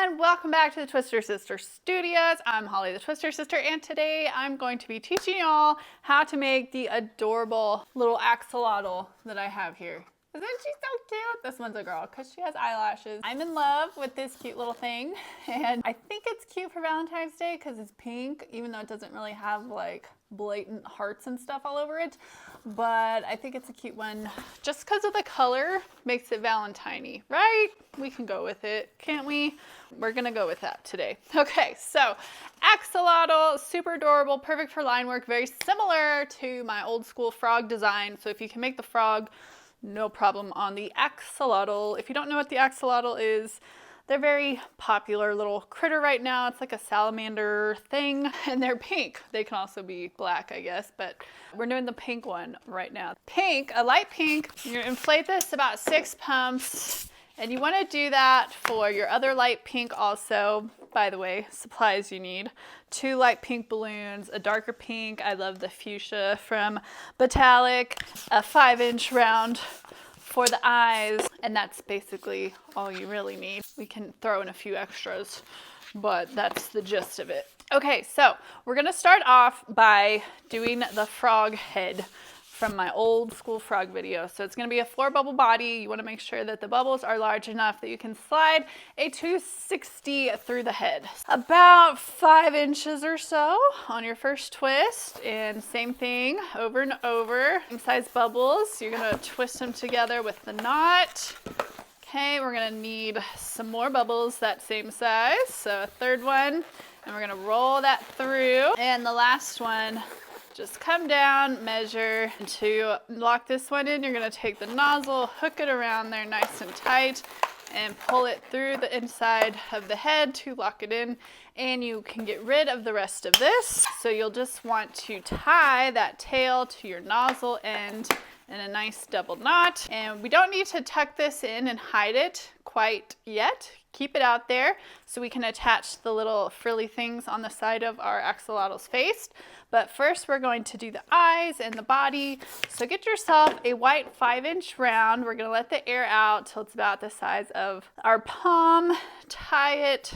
everyone, welcome back to the Twister Sister Studios. I'm Holly the Twister Sister, and today I'm going to be teaching y'all how to make the adorable little axolotl that I have here. Isn't she so cute? This one's a girl because she has eyelashes. I'm in love with this cute little thing, and I think it's cute for Valentine's Day because it's pink, even though it doesn't really have like blatant hearts and stuff all over it. But I think it's a cute one just because of the color makes it Valentine-y, right? We can go with it, can't we? We're gonna go with that today. Okay, so axolotl, super adorable, perfect for line work, very similar to my old school frog design. So if you can make the frog, no problem on the axolotl. If you don't know what the axolotl is, they're very popular little critter right now. It's like a salamander thing, and they're pink. They can also be black, I guess, but we're doing the pink one right now. Pink, a light pink. You're gonna inflate this about 6 pumps, and you wanna do that for your other light pink also. By the way, supplies you need: 2 light pink balloons, a darker pink. I love the fuchsia from Botalic, a 5-inch round for the eyes, and that's basically all you really need. We can throw in a few extras, but that's the gist of it. Okay, so we're gonna start off by doing the frog head from my old school frog video. So it's gonna be a 4 bubble body. You wanna make sure that the bubbles are large enough that you can slide a 260 through the head. About 5 inches or so on your first twist, and same thing over and over. Same size bubbles. You're gonna twist them together with the knot. Okay, we're gonna need some more bubbles that same size. So a third one, and we're gonna roll that through. And the last one, just come down, measure. And to lock this one in, you're gonna take the nozzle, hook it around there nice and tight, and pull it through the inside of the head to lock it in. And you can get rid of the rest of this. So you'll just want to tie that tail to your nozzle end in a nice double knot. And we don't need to tuck this in and hide it quite yet. Keep it out there so we can attach the little frilly things on the side of our axolotl's face. But first we're going to do the eyes and the body. So get yourself a white 5-inch round. We're gonna let the air out till it's about the size of our palm. Tie it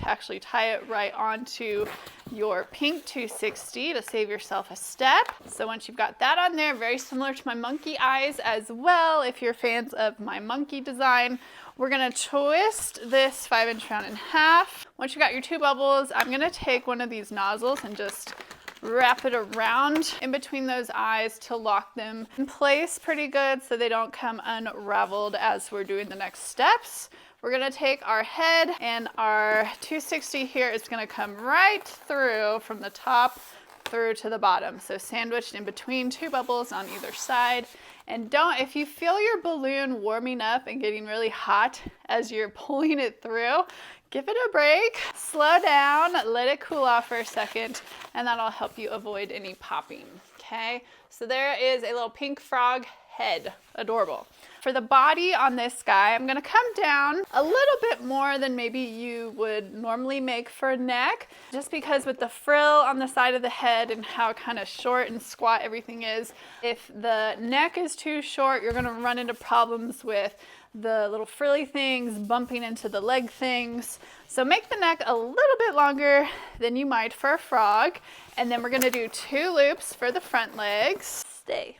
right onto your pink 260 to save yourself a step. So once you've got that on there, very similar to my monkey eyes as well, if you're fans of my monkey design, we're gonna twist this 5-inch round in half. Once you got your 2 bubbles, I'm gonna take one of these nozzles and just wrap it around in between those eyes to lock them in place pretty good so they don't come unraveled as we're doing the next steps. We're gonna take our head, and our 260 here is gonna come right through from the top through to the bottom. So sandwiched in between 2 bubbles on either side. And if you feel your balloon warming up and getting really hot as you're pulling it through, give it a break, slow down, let it cool off for a second, and that'll help you avoid any popping, okay? So there is a little pink frog head, adorable. For the body on this guy, I'm gonna come down a little bit more than maybe you would normally make for a neck, just because with the frill on the side of the head and how kind of short and squat everything is, if the neck is too short, you're gonna run into problems with the little frilly things bumping into the leg things. So make the neck a little bit longer than you might for a frog. And then we're gonna do 2 loops for the front legs. Stay.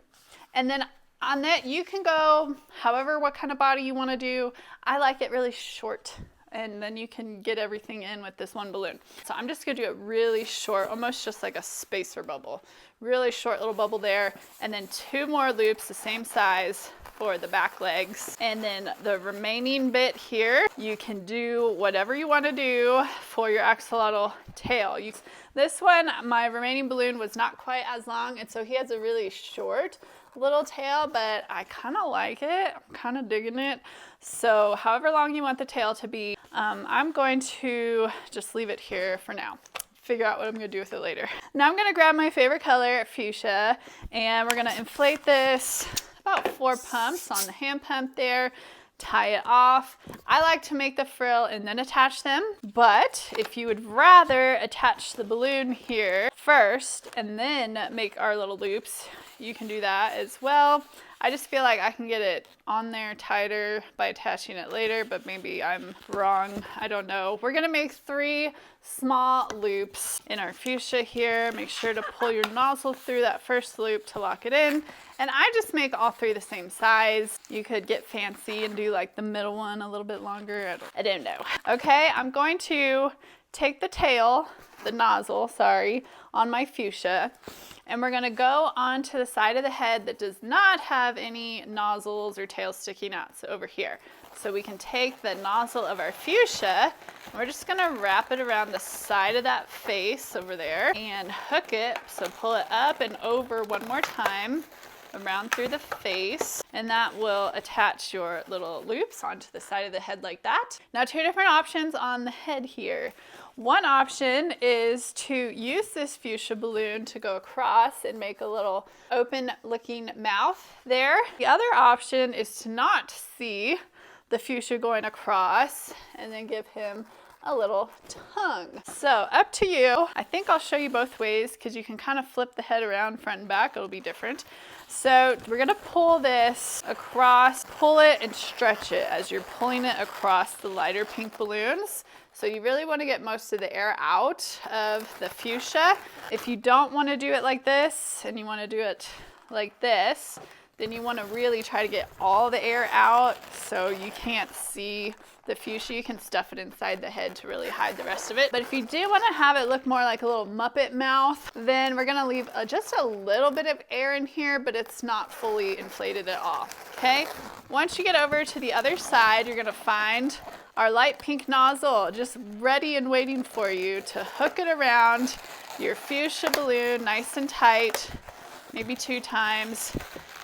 And then on that, you can go what kind of body you want to do. I like it really short, and then you can get everything in with this 1 balloon. So I'm just gonna do it really short, almost just like a spacer bubble. Really short little bubble there, and then 2 more loops the same size for the back legs. And then the remaining bit here, you can do whatever you want to do for your axolotl tail. This one, my remaining balloon was not quite as long, and so he has a really short little tail, but I kind of like it. I'm kind of digging it. So however long you want the tail to be, I'm going to just leave it here for now. Figure out what I'm gonna do with it later. Now I'm gonna grab my favorite color, fuchsia, and we're gonna inflate this about 4 pumps on the hand pump there. Tie it off. I like to make the frill and then attach them, but if you would rather attach the balloon here first and then make our little loops, you can do that as well. I just feel like I can get it on there tighter by attaching it later, but maybe I'm wrong. I don't know. We're gonna make 3 small loops in our fuchsia here. Make sure to pull your nozzle through that first loop to lock it in. And I just make all 3 the same size. You could get fancy and do like the middle one a little bit longer. I don't know. Okay, I'm going to take the tail, the nozzle, sorry, on my fuchsia, and we're gonna go onto the side of the head that does not have any nozzles or tails sticking out, so over here. So we can take the nozzle of our fuchsia, and we're just gonna wrap it around the side of that face over there and hook it, so pull it up and over one more time, around through the face, and that will attach your little loops onto the side of the head like that. Now 2 different options on the head here. One option is to use this fuchsia balloon to go across and make a little open looking mouth there. The other option is to not see the fuchsia going across and then give him a little tongue. So up to you. I think I'll show you both ways because you can kind of flip the head around front and back. It'll be different. So we're gonna pull this across, pull it and stretch it as you're pulling it across the lighter pink balloons. So you really want to get most of the air out of the fuchsia. If you don't want to do it like this and you want to do it like this, then you want to really try to get all the air out so you can't see the fuchsia. You can stuff it inside the head to really hide the rest of it. But if you do want to have it look more like a little Muppet mouth, then we're going to leave just a little bit of air in here, but it's not fully inflated at all. Okay? Once you get over to the other side, you're going to find our light pink nozzle just ready and waiting for you to hook it around your fuchsia balloon nice and tight, maybe 2 times,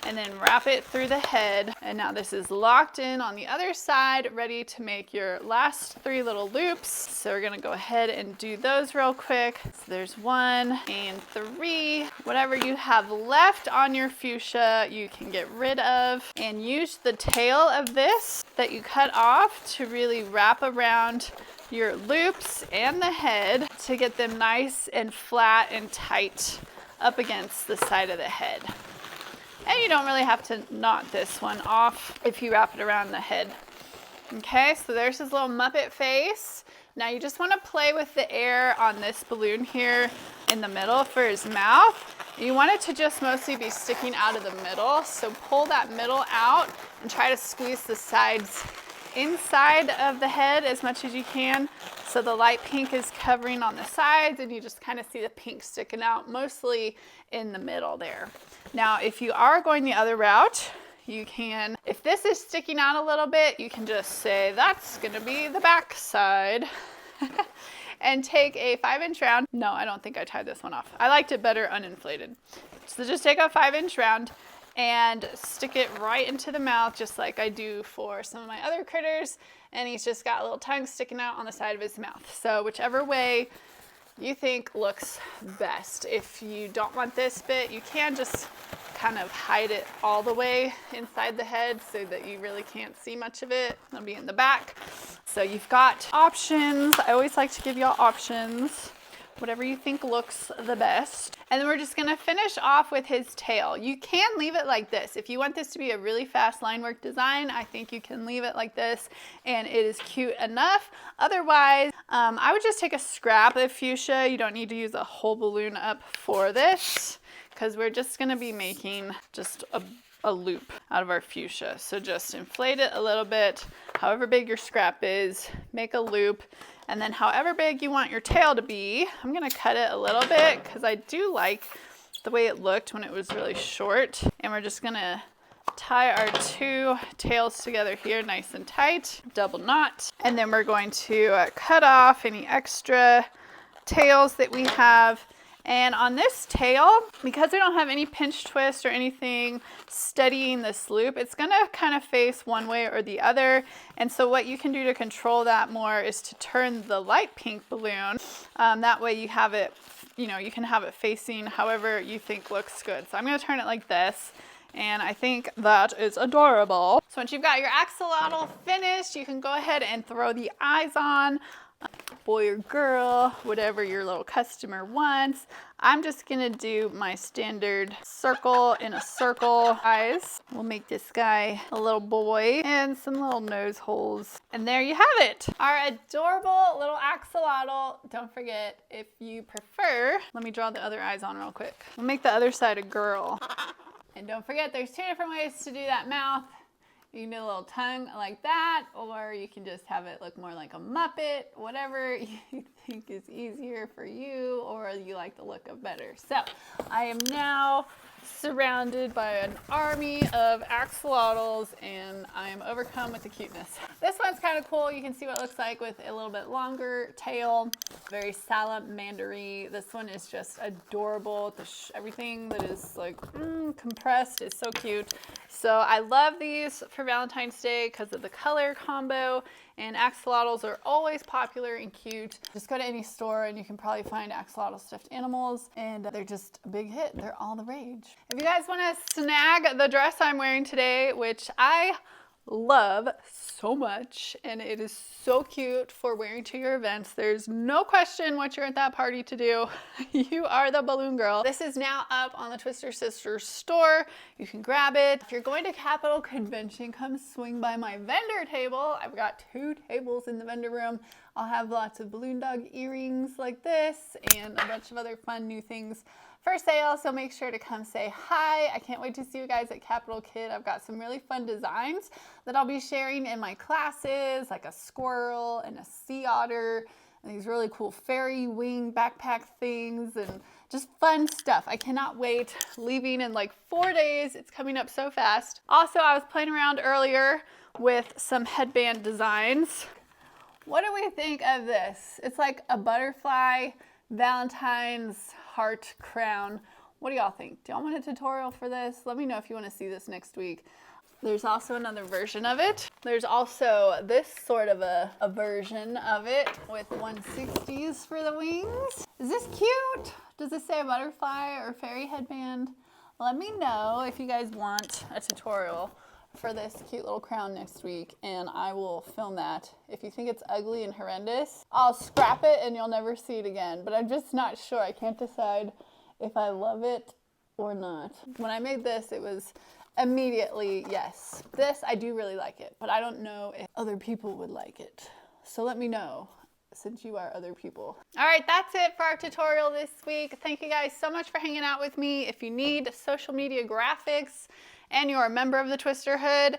and then wrap it through the head. And now this is locked in on the other side, ready to make your last 3 little loops. So we're gonna go ahead and do those real quick. So there's 1 and 3. Whatever you have left on your fuchsia, you can get rid of and use the tail of this that you cut off to really wrap around your loops and the head to get them nice and flat and tight up against the side of the head. And you don't really have to knot this one off if you wrap it around the head. Okay, so there's his little Muppet face. Now you just want to play with the air on this balloon here in the middle for his mouth. You want it to just mostly be sticking out of the middle. So pull that middle out and try to squeeze the sides inside of the head as much as you can. So the light pink is covering on the sides and you just kind of see the pink sticking out mostly in the middle there. Now, if you are going the other route, you can, if this is sticking out a little bit, you can just say that's gonna be the back side and take a 5-inch round. No, I don't think I tied this one off. I liked it better uninflated. So just take a 5-inch round and stick it right into the mouth just like I do for some of my other critters, and he's just got a little tongue sticking out on the side of his mouth. So whichever way you think looks best. If you don't want this bit, you can just kind of hide it all the way inside the head so that you really can't see much of it. It'll be in the back. So you've got options. I always like to give y'all options, whatever you think looks the best. And then we're just gonna finish off with his tail. You can leave it like this. If you want this to be a really fast line work design, I think you can leave it like this and it is cute enough. Otherwise, I would just take a scrap of fuchsia. You don't need to use a whole balloon up for this because we're just gonna be making just a loop out of our fuchsia. So just inflate it a little bit, however big your scrap is, make a loop. And then however big you want your tail to be, I'm gonna cut it a little bit because I do like the way it looked when it was really short. And we're just gonna tie our 2 tails together here nice and tight, double knot. And then we're going to cut off any extra tails that we have. And on this tail, because we don't have any pinch twist or anything steadying this loop, it's gonna kind of face one way or the other. And so what you can do to control that more is to turn the light pink balloon. That way you have it, you know, you can have it facing however you think looks good. So I'm gonna turn it like this. And I think that is adorable. So once you've got your axolotl finished, you can go ahead and throw the eyes on. boy or girl, whatever your little customer wants. I'm just gonna do my standard circle in a circle eyes. We'll make this guy a little boy and some little nose holes. And there you have it, our adorable little axolotl. Don't forget, if you prefer, let me draw the other eyes on real quick. We'll make the other side a girl. And don't forget, there's 2 different ways to do that mouth. You can do a little tongue like that, or you can just have it look more like a Muppet, whatever you think is easier for you or you like the look of better. So I am now surrounded by an army of axolotls and I am overcome with the cuteness. This one's kind of cool. You can see what it looks like with a little bit longer tail, very salamander-y. This one is just adorable. Everything that is like compressed is so cute. So I love these for Valentine's Day because of the color combo, and axolotls are always popular and cute. Just go to any store and you can probably find axolotl stuffed animals, and they're just a big hit. They're all the rage. If you guys want to snag the dress I'm wearing today, which I love so much, and it is so cute for wearing to your events. There's no question what you're at that party to do. You are the balloon girl. This is now up on the Twister Sisters store. You can grab it. If you're going to Capitol Convention, come swing by my vendor table. I've got 2 tables in the vendor room. I'll have lots of balloon dog earrings like this and a bunch of other fun new things for sale, so make sure to come say hi. I can't wait to see you guys at Capitol Kid. I've got some really fun designs that I'll be sharing in my classes, like a squirrel and a sea otter, and these really cool fairy wing backpack things, and just fun stuff. I cannot wait. Leaving in like 4 days. It's coming up so fast. Also, I was playing around earlier with some headband designs. What do we think of this? It's like a butterfly Valentine's heart crown. What do y'all think? Do y'all want a tutorial for this? Let me know if you want to see this next week. There's also another version of it. There's also this sort of a version of it with 160s for the wings. Is this cute? Does it say butterfly or fairy headband? Let me know if you guys want a tutorial for this cute little crown next week, and I will film that. If you think it's ugly and horrendous, I'll scrap it and you'll never see it again, but I'm just not sure. I can't decide if I love it or not. When I made this, it was immediately yes. This, I do really like it, but I don't know if other people would like it. So let me know, since you are other people. All right, that's it for our tutorial this week. Thank you guys so much for hanging out with me. If you need social media graphics and you're a member of the Twisterhood,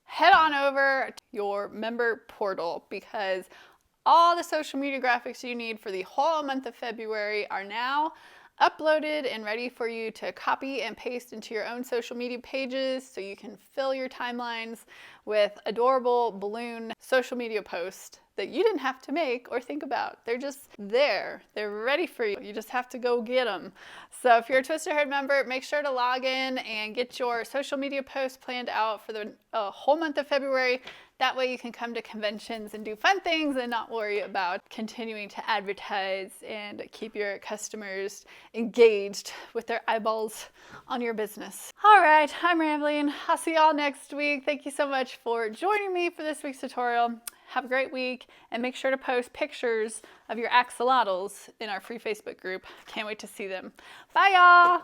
head on over to your member portal, because all the social media graphics you need for the whole month of February are now uploaded and ready for you to copy and paste into your own social media pages, so you can fill your timelines with adorable balloon social media posts that you didn't have to make or think about. They're just there. They're ready for you. You just have to go get them. So if you're a Twisterhood member, make sure to log in and get your social media posts planned out for the whole month of February. That way you can come to conventions and do fun things and not worry about continuing to advertise and keep your customers engaged with their eyeballs on your business. All right, I'm rambling. I'll see y'all next week. Thank you so much for joining me for this week's tutorial. Have a great week, and make sure to post pictures of your axolotls in our free Facebook group. Can't wait to see them. Bye, y'all.